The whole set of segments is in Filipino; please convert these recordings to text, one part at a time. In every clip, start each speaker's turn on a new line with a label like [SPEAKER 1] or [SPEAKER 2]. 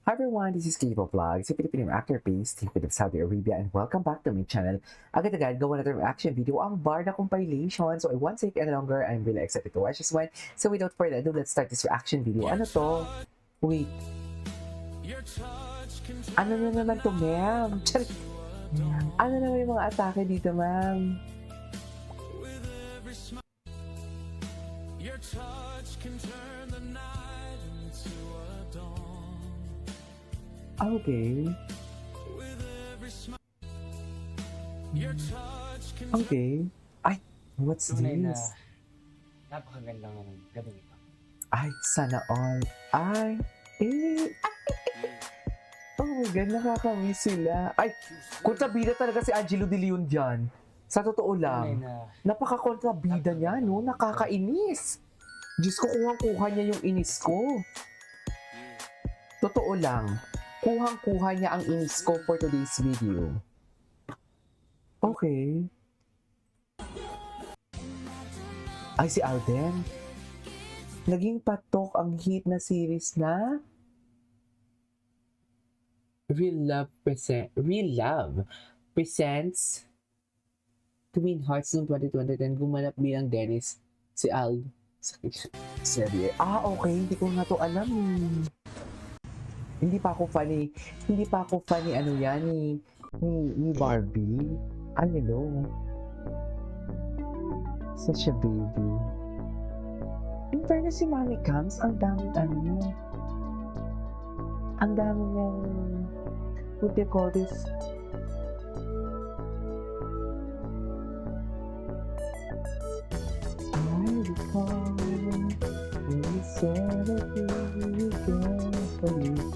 [SPEAKER 1] Hi everyone, this is Kivo Vlog, si Filipino actor based in Saudi Arabia, and welcome back to my channel. Agad-agad, gawa natin ang reaction video ang Barda compilation. So I won't take any longer, I'm really excited to watch this one. So without further ado, let's start this reaction video. Ano to? Wait. Ano na naman to, ma'am? Ano naman yung mga atake dito, ma'am? Your touch can turn the night into a dawn. Okay. Okay. Ay, what's this?
[SPEAKER 2] Napakagandang gabi ito.
[SPEAKER 1] Ay, sana all. Ay, eh. Oh my God, nakakamiss sila. Ay, kontrabida talaga si Angelo De Leon dyan. Sa totoo lang. Napaka-kontrabida niya, no? Nakakainis. Diyos ko, kuhang-kuha niya yung inis ko. Totoo lang. Kuhang-kuha niya ang inis ko for today's video. Okay. Ay, si Alden. Naging patok ang hit na series na Real Love presents Twin Hearts noong 2020 gumanap bilang Dennis si Ald sa serye. Ah, okay. Hindi ko nga to alam. Hindi pa ako funny ano yan ni Barbie. Ay, hello. Such a baby. In fairness si Mommy Cams, ang dami niyang, what do you call this? I recall when you said that you can't believe.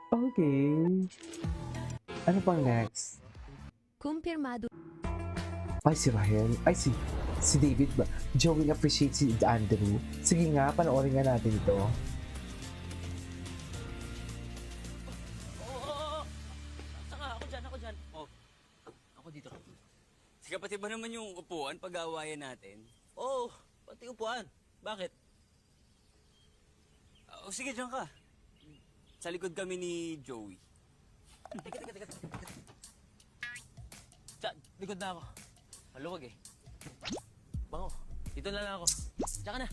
[SPEAKER 1] Okay. Ano pang next?
[SPEAKER 3] Kumpirmado.
[SPEAKER 1] Ay, si Ryan. Ay, si David ba? Joey appreciate si Andrew. Sige nga, panoorin nga natin ito.
[SPEAKER 2] Saka ako dyan. Oh, ako dito. Sige, pati ba naman yung upuan pag-aawayan natin?
[SPEAKER 4] Oo, pati upuan. Bakit?
[SPEAKER 2] Oh, sige, dyan ka. Sa likod kami ni Joey.
[SPEAKER 4] Teka. Likod na ako. Maluwag eh. Bango, dito na lang ako. Diyan ka na.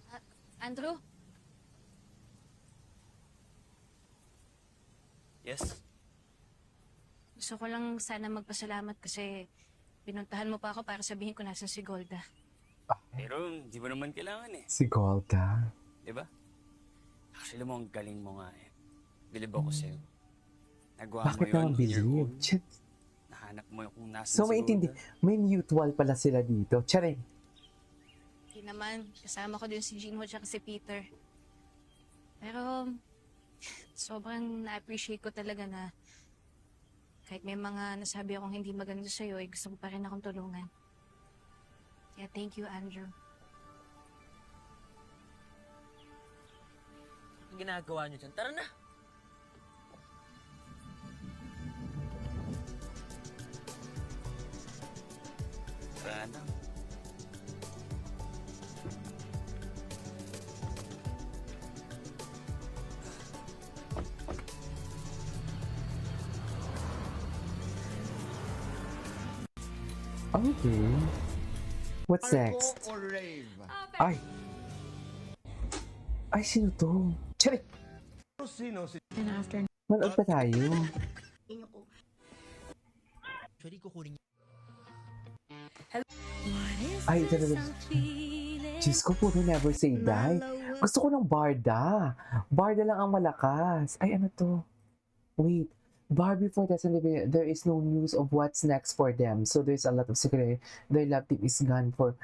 [SPEAKER 4] Ha?
[SPEAKER 3] Andrew?
[SPEAKER 2] Yes?
[SPEAKER 3] Gusto ko lang sana magpasalamat kasi pinuntahan mo pa ako para sabihin ko nasan si Golda.
[SPEAKER 2] Pero hindi mo naman kailangan eh.
[SPEAKER 1] Si Golda.
[SPEAKER 2] Diba? Actually mo, ang galing mo nga eh. Bilib ako sa'yo. Nagawa mo
[SPEAKER 1] Bakit
[SPEAKER 2] yun
[SPEAKER 1] naman
[SPEAKER 2] on your
[SPEAKER 1] believe?
[SPEAKER 2] own.
[SPEAKER 1] Chit.
[SPEAKER 2] Nahanap mo yung kung nasan
[SPEAKER 1] So,
[SPEAKER 2] si
[SPEAKER 1] maintindi.
[SPEAKER 2] Golda.
[SPEAKER 1] May mutual pala sila dito. Charing.
[SPEAKER 3] Hindi naman, kasama ko din si Jinho at si Peter. Pero sobrang na-appreciate ko talaga na kahit may mga nasabi akong hindi maganda sa'yo, eh, gusto mo pa rin akong tulungan. Kaya thank you, Andrew.
[SPEAKER 4] Ang ginagawa niyo dyan? Tara na!
[SPEAKER 2] Sana.
[SPEAKER 1] Okay. What's next? Ay. Ay, sino to? Charing.
[SPEAKER 3] And after
[SPEAKER 1] Manood pa tayo.
[SPEAKER 4] Actually, kukunin niyo.
[SPEAKER 1] Ay, ito na. Diyos ko, puro never say die. Gusto ko ng Barda. Barda lang ang malakas. Ay, ano to? Wait. Barbie for doesn't live. There is no news of what's next for them. So there's a lot of secret. Their love team is gone for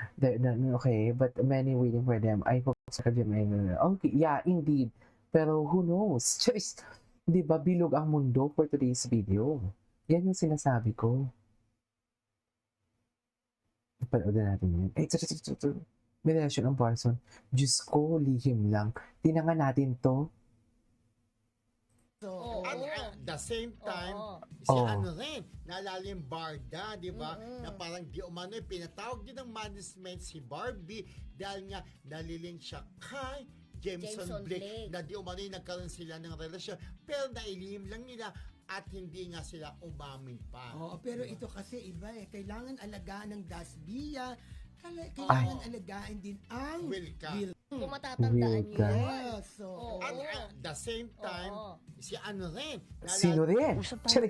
[SPEAKER 1] okay, but many waiting for them. I hope sa them. Okay, yeah, indeed. Pero who knows? Choice. 'Di ba bilog ang mundo for today's video? Yan yung sinasabi ko. Panood natin yun. Eh, May relasyon ang Barson. Diyos ko, lihim lang. Tinangan natin to.
[SPEAKER 5] At the same time, si
[SPEAKER 1] Oo.
[SPEAKER 5] ano rin, naalala yung Barda, di ba? Na parang di umano, pinatawag din ng management si Barbie dahil nga nalilink siya kay Jameson Blake, na di umano yung nagkaroon sila ng relasyon, pero nailihim lang nila at hindi nga sila umamin pa.
[SPEAKER 6] Oo, pero ito kasi iba eh. Kailangan alagaan ng Dasbia. Kailangan alagaan din ang
[SPEAKER 5] Wilka.
[SPEAKER 7] Kung matatandaan
[SPEAKER 1] Wilka.
[SPEAKER 7] niyo.
[SPEAKER 6] Yes, so,
[SPEAKER 7] Oo.
[SPEAKER 5] At the same time, si ano rin,
[SPEAKER 1] Sino rin? Tsari.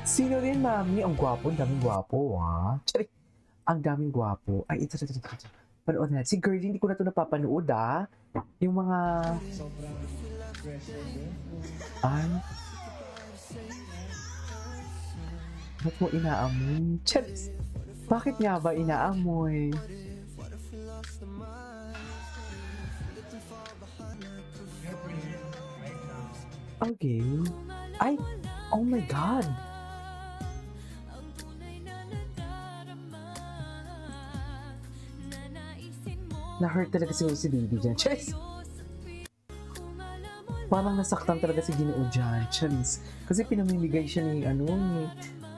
[SPEAKER 1] Sino rin, mami? Ang gwapo. Ang daming gwapo, ha? Tsari. Ang daming gwapo. Ay, ito. Panood na. Si Girlie, hindi ko na ito napapanood, ha? Yung mga... Ay. Ba't mo inaamoy? Charis! Bakit nga ba inaamoy? Okay. Ay! Oh my God! Na-hurt talaga siguro si Baby dyan. Charis! Parang nasaktan talaga si Ginoo dyan. Charis. Kasi pinamimigay siya ni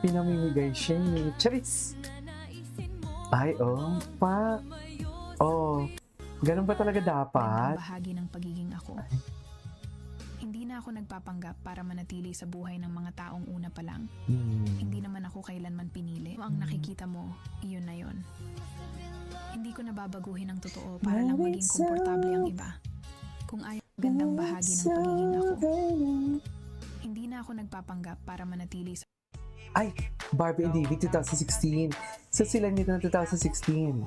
[SPEAKER 1] pinamimigay siya ni Charis. Ay, oh. Pa. Oh. Ganun ba talaga dapat?
[SPEAKER 8] Bahagi ng pagiging ako. Hindi na ako nagpapanggap para manatili sa buhay ng mga taong una pa lang. Hindi naman ako kailanman pinili. Ang nakikita mo, iyon na yon. Hindi ko nababaguhin ang totoo para lang maging komportable ang iba. Kung ayaw gandang bahagi ng pagiging ako. Hindi na ako nagpapanggap para manatili sa
[SPEAKER 1] Ay, Barbie and David 2016. So sila nito ng 2016.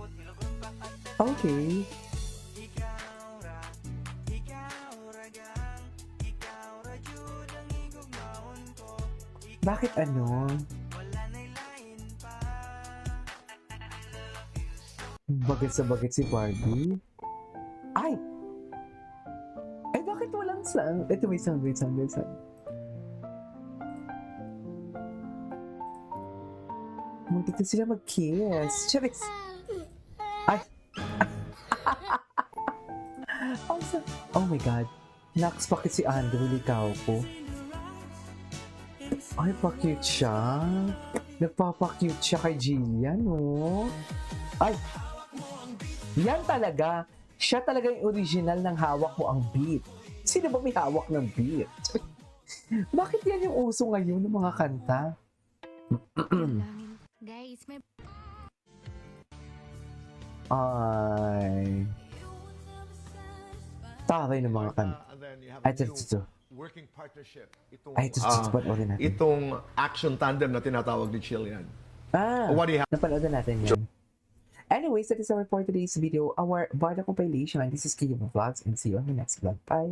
[SPEAKER 1] Okay. Bakit ano? Bagay sa bagay si Barbie? Ay! Ay, bakit walang sound? Ito may sound. Muntik na sila mag-kiss. Charis! Ay! Oh my God. Nax, bakit si Andrew likaw ko? Ay, pa-cute siya. Nagpapa-cute siya kay Jillian, no? Ay! Yan talaga. Siya talaga yung original ng hawak mo ang beat. Sino ba may hawak ng beat? Bakit yan yung uso ngayon ng mga kanta?
[SPEAKER 3] Guys, may
[SPEAKER 1] Ay. Taray ng mga kanta.
[SPEAKER 9] And then you have
[SPEAKER 1] Ay,
[SPEAKER 9] a new
[SPEAKER 1] ito.
[SPEAKER 9] working partnership.
[SPEAKER 1] Ay, ito. Panoorin natin.
[SPEAKER 9] Itong action tandem na tinatawag ni Chillian.
[SPEAKER 1] Ah,
[SPEAKER 9] What do you have?
[SPEAKER 1] napanood na natin yan. Anyways, that is our for today's video, our Barda compilation. This is Kayo Vlogs, and see you on the next vlog. Bye!